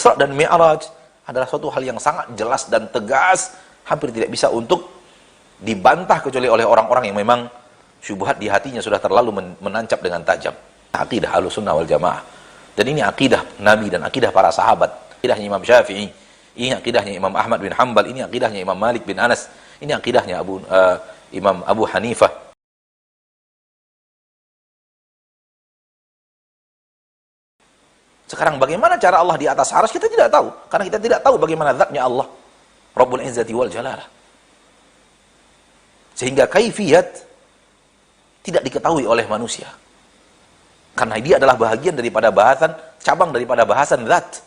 Isra dan Mi'raj adalah suatu hal yang sangat jelas dan tegas, hampir tidak bisa untuk dibantah kecuali oleh orang-orang yang memang syubhat di hatinya sudah terlalu menancap dengan tajam. Akidah Ahlussunnah wal Jamaah. Dan ini akidah Nabi dan akidah para sahabat. Akidahnya Imam Syafi'i, ini akidahnya Imam Ahmad bin Hanbal, ini akidahnya Imam Malik bin Anas, ini akidahnya Imam Abu Hanifah. Sekarang bagaimana cara Allah di atas arsy kita tidak tahu, karena kita tidak tahu bagaimana zatnya Allah Rabbul Izzati wal Jalalah. Sehingga kaifiyat tidak diketahui oleh manusia. Karena dia adalah bahagian daripada bahasan, cabang daripada bahasan zat.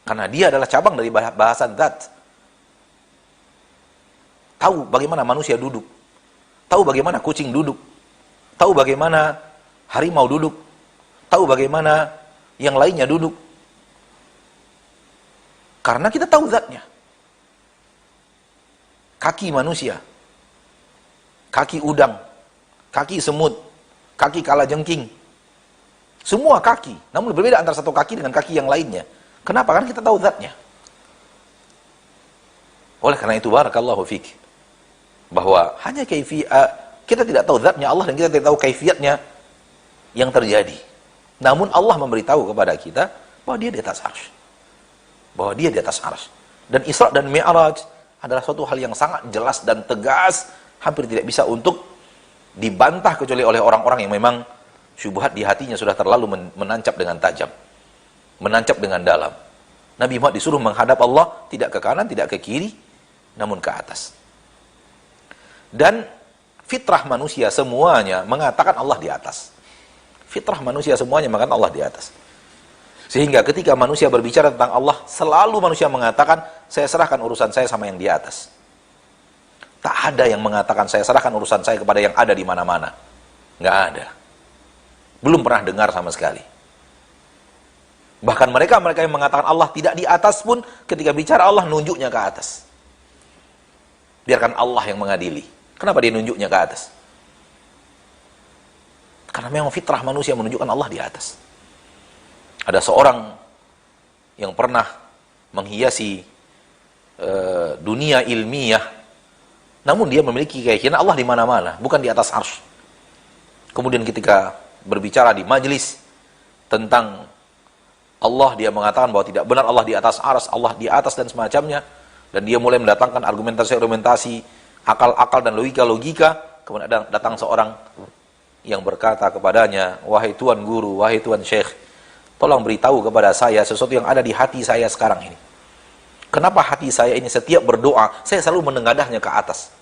Karena dia adalah cabang dari bahasan zat. Tahu bagaimana manusia duduk, tahu bagaimana kucing duduk, tahu bagaimana harimau duduk, tahu bagaimana yang lainnya duduk. Karena kita tahu zatnya. Kaki manusia, kaki udang, kaki semut, kaki kalajengking, semua kaki, namun berbeda antara satu kaki dengan kaki yang lainnya. Kenapa? Karena kita tahu zatnya. Oleh karena itu, barakallahu fik, bahwa hanya kita tidak tahu zatnya Allah dan kita tidak tahu kaifiatnya yang terjadi. Namun Allah memberitahu kepada kita bahwa dia di atas arsy. Bahwa dia di atas arsy. Dan Isra dan Mi'raj adalah suatu hal yang sangat jelas dan tegas, hampir tidak bisa untuk dibantah kecuali oleh orang-orang yang memang syubhat di hatinya sudah terlalu menancap dengan tajam, menancap dengan dalam. Nabi Muhammad disuruh menghadap Allah tidak ke kanan, tidak ke kiri, namun ke atas. Dan fitrah manusia semuanya mengatakan Allah di atas. Fitrah manusia semuanya mengatakan Allah di atas. Sehingga ketika manusia berbicara tentang Allah, selalu manusia mengatakan, saya serahkan urusan saya sama yang di atas. Tak ada yang mengatakan, saya serahkan urusan saya kepada yang ada di mana-mana. Nggak ada. Belum pernah dengar sama sekali. Bahkan mereka yang mengatakan Allah tidak di atas pun, ketika bicara Allah nunjuknya ke atas. Biarkan Allah yang mengadili. Kenapa dia nunjuknya ke atas? Karena memang fitrah manusia menunjukkan Allah di atas. Ada seorang yang pernah menghiasi dunia ilmiah, namun dia memiliki keyakinan Allah di mana-mana, bukan di atas arsy. Kemudian ketika berbicara di majelis tentang Allah, dia mengatakan bahwa tidak benar Allah di atas arsy, Allah di atas dan semacamnya. Dan dia mulai mendatangkan argumentasi-argumentasi, akal-akal dan logika-logika. Kemudian datang seorang yang berkata kepadanya, wahai tuan guru, wahai tuan syekh, tolong beritahu kepada saya sesuatu yang ada di hati saya sekarang ini. Kenapa hati saya ini setiap berdoa, saya selalu menengadahnya ke atas.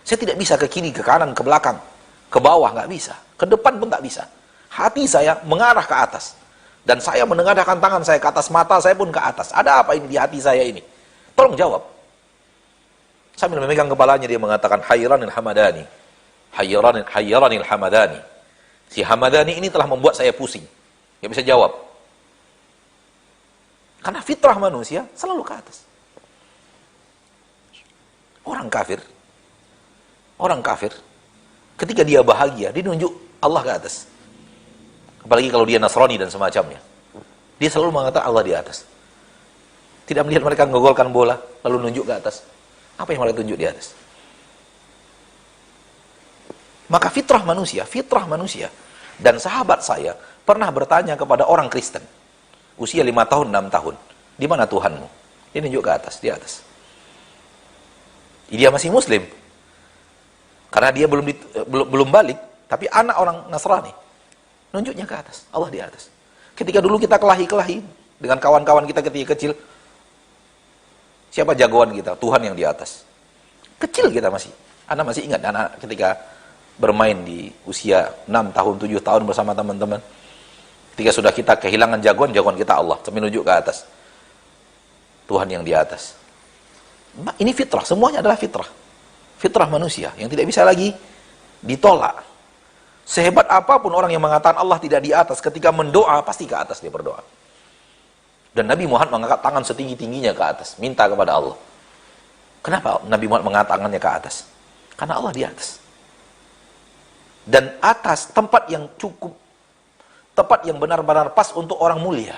Saya tidak bisa ke kiri, ke kanan, ke belakang, ke bawah, nggak bisa. Ke depan pun tak bisa. Hati saya mengarah ke atas. Dan saya menengadahkan tangan saya ke atas, mata saya pun ke atas. Ada apa ini di hati saya ini? Tolong jawab. Sambil memegang kepalanya dia mengatakan, Hayranil Hamadani. Hayranil Hamadani. Si Hamadani ini telah membuat saya pusing. Nggak bisa jawab. Karena fitrah manusia selalu ke atas. Orang kafir, ketika dia bahagia, dia nunjuk Allah ke atas. Apalagi kalau dia Nasrani dan semacamnya. Dia selalu mengatakan Allah di atas. Tidak melihat mereka menggolkan bola, lalu nunjuk ke atas. Apa yang mereka tunjuk di atas? Maka fitrah manusia. Dan sahabat saya pernah bertanya kepada orang Kristen. Usia 5 tahun, 6 tahun. Di mana Tuhanmu? Dia nunjuk ke atas, di atas. Dia masih muslim. Karena dia belum balik, tapi anak orang Nasrani. Nunjuknya ke atas, Allah di atas. Ketika dulu kita kelahi-kelahi dengan kawan-kawan kita ketika kecil, siapa jagoan kita? Tuhan yang di atas. Kecil kita masih. Anak masih ingat anak ketika bermain di usia 6 tahun, 7 tahun bersama teman-teman. Ketika sudah kita kehilangan jagoan kita Allah, sampai nunjuk ke atas. Tuhan yang di atas. Ini fitrah, semuanya adalah fitrah. Fitrah manusia yang tidak bisa lagi ditolak. Sehebat apapun orang yang mengatakan Allah tidak di atas, ketika mendoa pasti ke atas dia berdoa. Dan Nabi Muhammad mengangkat tangan setinggi-tingginya ke atas, minta kepada Allah. Kenapa Nabi Muhammad mengangkat tangannya ke atas? Karena Allah di atas. Dan atas tempat yang cukup Tempat yang benar-benar pas untuk orang mulia.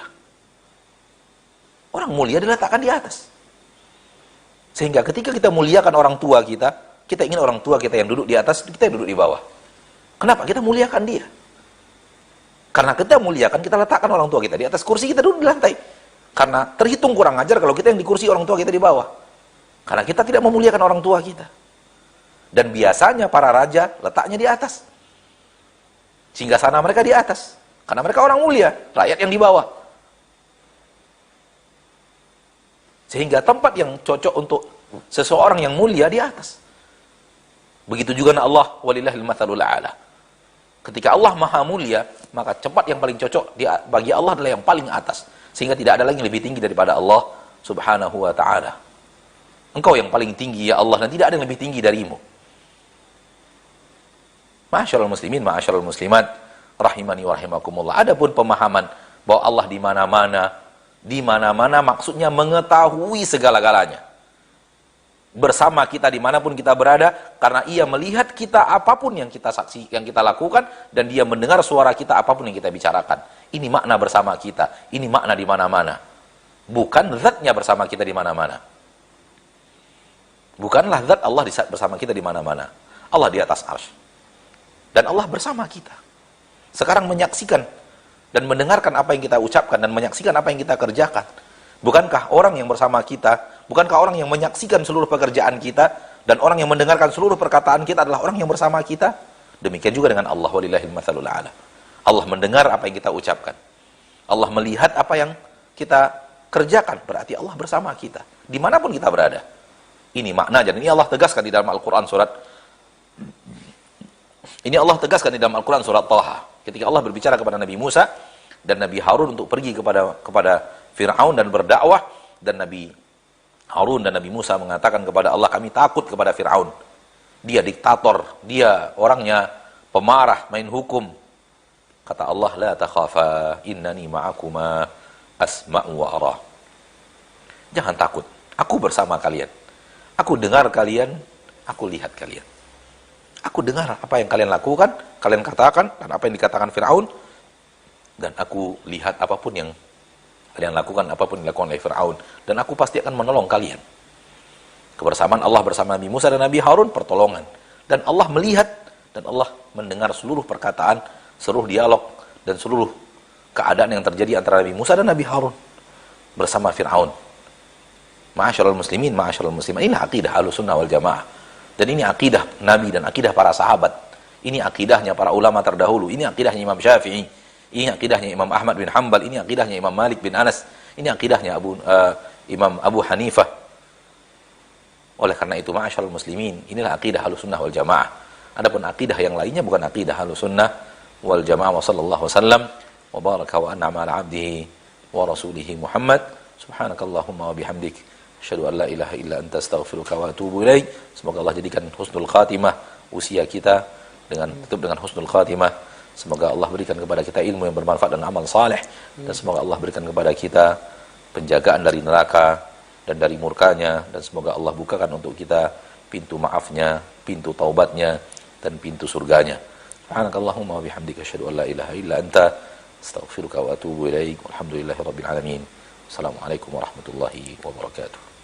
Orang mulia diletakkan di atas. Sehingga ketika kita muliakan orang tua kita, kita ingin orang tua kita yang duduk di atas, kita yang duduk di bawah. Kenapa? Kita muliakan dia. Karena kita muliakan, kita letakkan orang tua kita di atas kursi, kita duduk di lantai. Karena terhitung kurang ajar kalau kita yang di kursi, orang tua kita di bawah. Karena kita tidak memuliakan orang tua kita. Dan biasanya para raja letaknya di atas. Sehingga sana mereka di atas. Karena mereka orang mulia, rakyat yang di bawah. Sehingga tempat yang cocok untuk seseorang yang mulia di atas. Begitu juga Allah, walillahil matsalul a'la. Ketika Allah maha mulia, maka tempat yang paling cocok bagi Allah adalah yang paling atas. Sehingga tidak ada lagi yang lebih tinggi daripada Allah subhanahu wa ta'ala. Engkau yang paling tinggi ya Allah, dan tidak ada yang lebih tinggi darimu. Ma'asyiral muslimin, ma'asyiral muslimat, rahimani wa rahimakumullah. Adapun pemahaman bahwa Allah di mana-mana maksudnya mengetahui segala-galanya. Bersama kita dimanapun kita berada, karena ia melihat kita apapun yang kita saksi, yang kita lakukan, dan dia mendengar suara kita apapun yang kita bicarakan. Ini makna bersama kita, ini makna di mana-mana. Bukan zatnya bersama kita di mana-mana. Bukanlah zat Allah bersama kita di mana-mana. Allah di atas arsy. Dan Allah bersama kita. Sekarang menyaksikan dan mendengarkan apa yang kita ucapkan dan menyaksikan apa yang kita kerjakan. Bukankah orang yang bersama kita, bukankah orang yang menyaksikan seluruh pekerjaan kita dan orang yang mendengarkan seluruh perkataan kita adalah orang yang bersama kita? Demikian juga dengan Allah, walillahil matsalul a'la. Allah mendengar apa yang kita ucapkan. Allah melihat apa yang kita kerjakan, berarti Allah bersama kita dimanapun kita berada. Ini maknanya, dan ini Allah tegaskan di dalam Al-Quran surat Taha. Ketika Allah berbicara kepada Nabi Musa dan Nabi Harun untuk pergi kepada Fir'aun dan berdakwah, dan Nabi Harun dan Nabi Musa mengatakan kepada Allah, kami takut kepada Fir'aun. Dia diktator, dia orangnya pemarah, main hukum. Kata Allah, la takhafa innani ma'akuma asma'u wa ara. Jangan takut, aku bersama kalian. Aku dengar kalian, aku lihat kalian. Aku dengar apa yang kalian lakukan, kalian katakan, dan apa yang dikatakan Fir'aun, dan aku lihat apapun yang kalian lakukan, apapun yang dilakukan oleh Fir'aun, dan aku pasti akan menolong kalian. Kebersamaan Allah bersama Nabi Musa dan Nabi Harun, pertolongan. Dan Allah melihat, dan Allah mendengar seluruh perkataan, seluruh dialog, dan seluruh keadaan yang terjadi antara Nabi Musa dan Nabi Harun bersama Fir'aun. Ma'asyiral muslimin, ma'asyiral muslimat. Ini akidah Ahlussunnah wal Jamaah. Dan ini akidah Nabi dan akidah para sahabat. Ini akidahnya para ulama terdahulu. Ini akidahnya Imam Syafi'i. Ini akidahnya Imam Ahmad bin Hanbal. Ini akidahnya Imam Malik bin Anas. Ini akidahnya Imam Abu Hanifah. Oleh karena itu, ma'asyiral muslimin, inilah akidah Ahlussunnah wal Jamaah. Adapun akidah yang lainnya bukan akidah Ahlussunnah wal Jamaah. Wa sallallahu wasallam wa baraka wa an'ama ala 'abdihi wa rasulihi Muhammad. Subhanakallahumma wa bihamdik, asyhadu an la ilaha illa anta, astaghfiruka wa atubu ilaik. Semoga Allah jadikan husnul khatimah usia kita tutup dengan husnul khatimah. Semoga Allah berikan kepada kita ilmu yang bermanfaat dan amal saleh, dan semoga Allah berikan kepada kita penjagaan dari neraka dan dari murkanya, dan semoga Allah bukakan untuk kita pintu maafnya, pintu taubatnya, dan pintu surganya. Subhanakallahumma wa bihamdika, asyhadu an la ilaha illa anta, astaghfiruka wa atubu ilaik. Walhamdulillahirabbil alamin. Assalamualaikum warahmatullahi wabarakatuh.